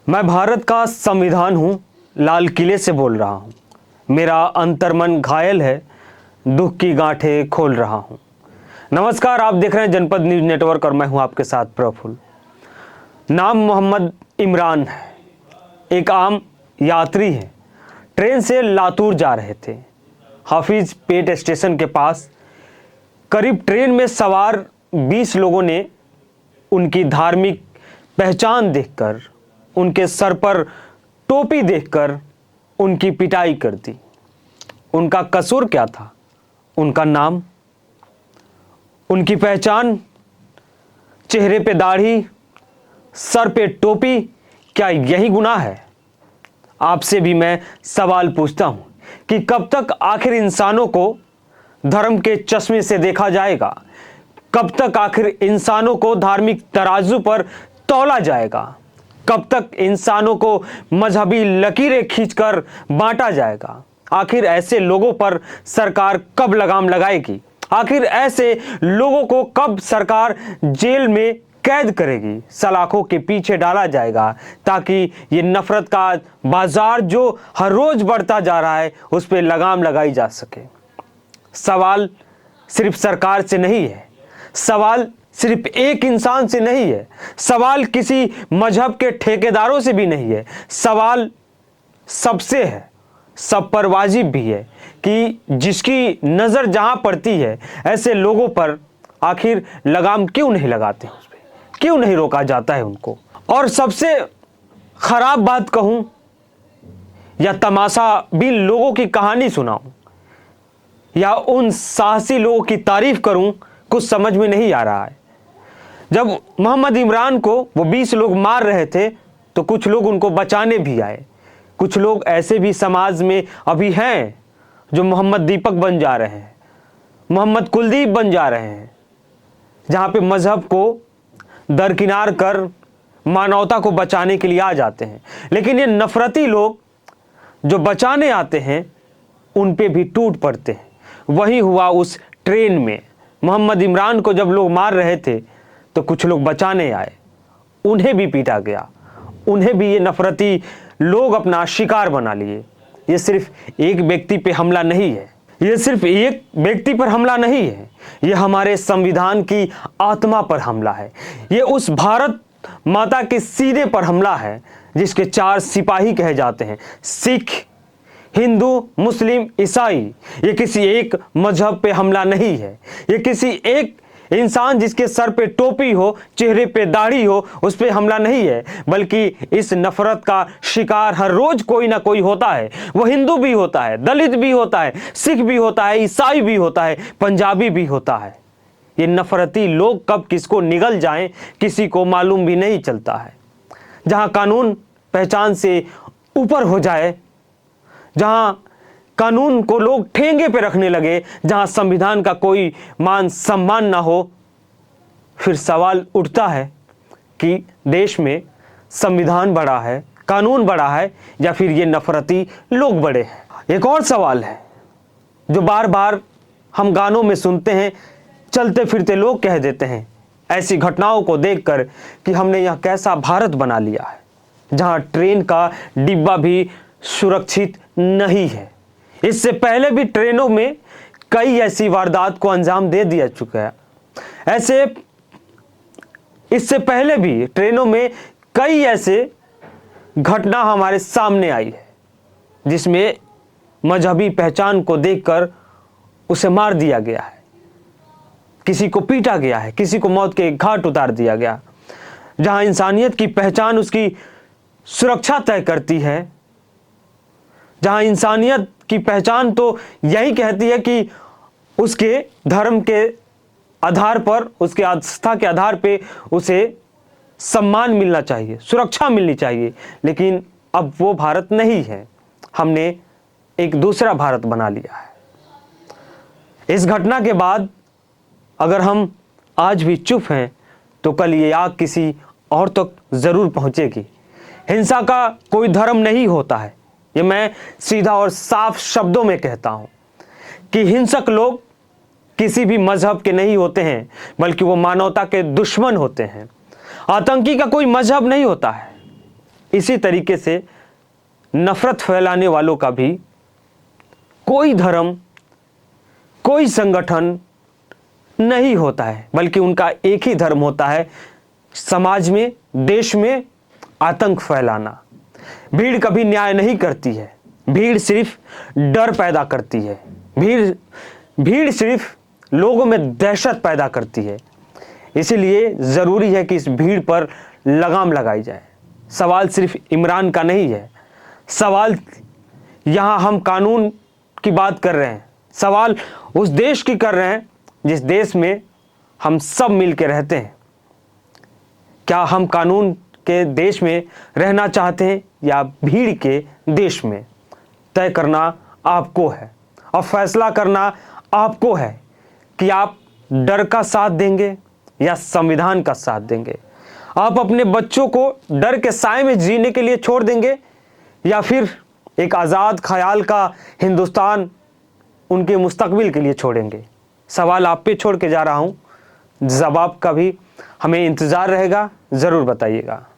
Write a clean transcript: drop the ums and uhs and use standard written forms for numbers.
मैं भारत का संविधान हूँ, लाल किले से बोल रहा हूँ। मेरा अंतर्मन घायल है, दुख की गांठें खोल रहा हूँ। नमस्कार, आप देख रहे हैं जनपद न्यूज नेटवर्क और मैं हूँ आपके साथ प्रफुल्ल। नाम मोहम्मद इमरान है, एक आम यात्री हैं। ट्रेन से लातूर जा रहे थे। हाफिज पेट स्टेशन के पास करीब ट्रेन में सवार 20 लोगों ने उनकी धार्मिक पहचान देखकर, उनके सर पर टोपी देखकर उनकी पिटाई कर दी। उनका कसूर क्या था? उनका नाम, उनकी पहचान, चेहरे पे दाढ़ी, सर पे टोपी, क्या यही गुनाह है? आपसे भी मैं सवाल पूछता हूं कि कब तक आखिर इंसानों को धर्म के चश्मे से देखा जाएगा? कब तक आखिर इंसानों को धार्मिक तराजू पर तौला जाएगा? कब तक इंसानों को मजहबी लकीरें खींचकर बांटा जाएगा? आखिर ऐसे लोगों पर सरकार कब लगाम लगाएगी? आखिर ऐसे लोगों को कब सरकार जेल में कैद करेगी, सलाखों के पीछे डाला जाएगा, ताकि ये नफरत का बाजार जो हर रोज बढ़ता जा रहा है उस पर लगाम लगाई जा सके? सवाल सिर्फ सरकार से नहीं है, सवाल सिर्फ एक इंसान से नहीं है, सवाल किसी मजहब के ठेकेदारों से भी नहीं है, सवाल सबसे है, सब पर वाजिब भी है कि जिसकी नज़र जहां पड़ती है ऐसे लोगों पर आखिर लगाम क्यों नहीं लगाते, उस पर क्यों नहीं रोका जाता है उनको? और सबसे खराब बात कहूं या तमाशा भी लोगों की कहानी सुनाऊं या उन साहसी लोगों की तारीफ करूं, कुछ समझ में नहीं आ रहा है। जब मोहम्मद इमरान को वो 20 लोग मार रहे थे तो कुछ लोग उनको बचाने भी आए। कुछ लोग ऐसे भी समाज में अभी हैं जो मोहम्मद दीपक बन जा रहे हैं, मोहम्मद कुलदीप बन जा रहे हैं, जहां पे मजहब को दरकिनार कर मानवता को बचाने के लिए आ जाते हैं। लेकिन ये नफरती लोग जो बचाने आते हैं उन पे भी टूट पड़ते हैं। वही हुआ उस ट्रेन में। मोहम्मद इमरान को जब लोग मार रहे थे तो कुछ लोग बचाने आए, उन्हें भी पीटा गया, उन्हें भी ये नफरती लोग अपना शिकार बना लिए। ये सिर्फ एक व्यक्ति पे हमला नहीं है, ये सिर्फ एक व्यक्ति पर हमला नहीं है, ये हमारे संविधान की आत्मा पर हमला है। ये उस भारत माता के सीने पर हमला है जिसके 4 सिपाही कहे जाते हैं, सिख, हिंदू, मुस्लिम, ईसाई। ये किसी एक मजहब पे हमला नहीं है, ये किसी एक इंसान जिसके सर पे टोपी हो, चेहरे पे दाढ़ी हो, उस पे हमला नहीं है, बल्कि इस नफरत का शिकार हर रोज कोई ना कोई होता है। वो हिंदू भी होता है, दलित भी होता है, सिख भी होता है, ईसाई भी होता है, पंजाबी भी होता है। ये नफरती लोग कब किसको निगल जाएं किसी को मालूम भी नहीं चलता है। जहां कानून पहचान से ऊपर हो जाए, जहां कानून को लोग ठेंगे पे रखने लगे, जहां संविधान का कोई मान सम्मान ना हो, फिर सवाल उठता है कि देश में संविधान बड़ा है, कानून बड़ा है, या फिर ये नफरती लोग बड़े हैं। एक और सवाल है जो बार बार हम गानों में सुनते हैं, चलते फिरते लोग कह देते हैं ऐसी घटनाओं को देखकर कि हमने यह कैसा भारत बना लिया है जहां ट्रेन का डिब्बा भी सुरक्षित नहीं है। इससे पहले भी ट्रेनों में कई ऐसी वारदात को अंजाम दे दिया चुका है। इससे पहले भी ट्रेनों में कई ऐसे घटना हमारे सामने आई है जिसमें मजहबी पहचान को देखकर उसे मार दिया गया है, किसी को पीटा गया है, किसी को मौत के घाट उतार दिया गया। जहां इंसानियत की पहचान उसकी सुरक्षा तय करती है, जहां इंसानियत की पहचान तो यही कहती है कि उसके धर्म के आधार पर, उसके आस्था के आधार पे उसे सम्मान मिलना चाहिए, सुरक्षा मिलनी चाहिए। लेकिन अब वो भारत नहीं है, हमने एक दूसरा भारत बना लिया है। इस घटना के बाद अगर हम आज भी चुप हैं तो कल ये आग किसी और तक जरूर पहुंचेगी। हिंसा का कोई धर्म नहीं होता है, ये मैं सीधा और साफ शब्दों में कहता हूं कि हिंसक लोग किसी भी मजहब के नहीं होते हैं, बल्कि वो मानवता के दुश्मन होते हैं। आतंकी का कोई मजहब नहीं होता है। इसी तरीके से नफरत फैलाने वालों का भी कोई धर्म, कोई संगठन नहीं होता है, बल्कि उनका एक ही धर्म होता है, समाज में, देश में आतंक फैलाना। भीड़ कभी न्याय नहीं करती है, भीड़ सिर्फ डर पैदा करती है, भीड़ सिर्फ लोगों में दहशत पैदा करती है। इसीलिए ज़रूरी है कि इस भीड़ पर लगाम लगाई जाए। सवाल सिर्फ इमरान का नहीं है, सवाल यहाँ हम कानून की बात कर रहे हैं, सवाल उस देश की कर रहे हैं जिस देश में हम सब मिल के रहते हैं। क्या हम कानून के देश में रहना चाहते हैं या भीड़ के देश में? तय करना आपको है और फैसला करना आपको है कि आप डर का साथ देंगे या संविधान का साथ देंगे। आप अपने बच्चों को डर के साए में जीने के लिए छोड़ देंगे या फिर एक आज़ाद ख्याल का हिंदुस्तान उनके मुस्तकबिल के लिए छोड़ेंगे। सवाल आप पे छोड़ के जा रहा हूँ, जवाब का भी हमें इंतज़ार रहेगा। ज़रूर बताइएगा।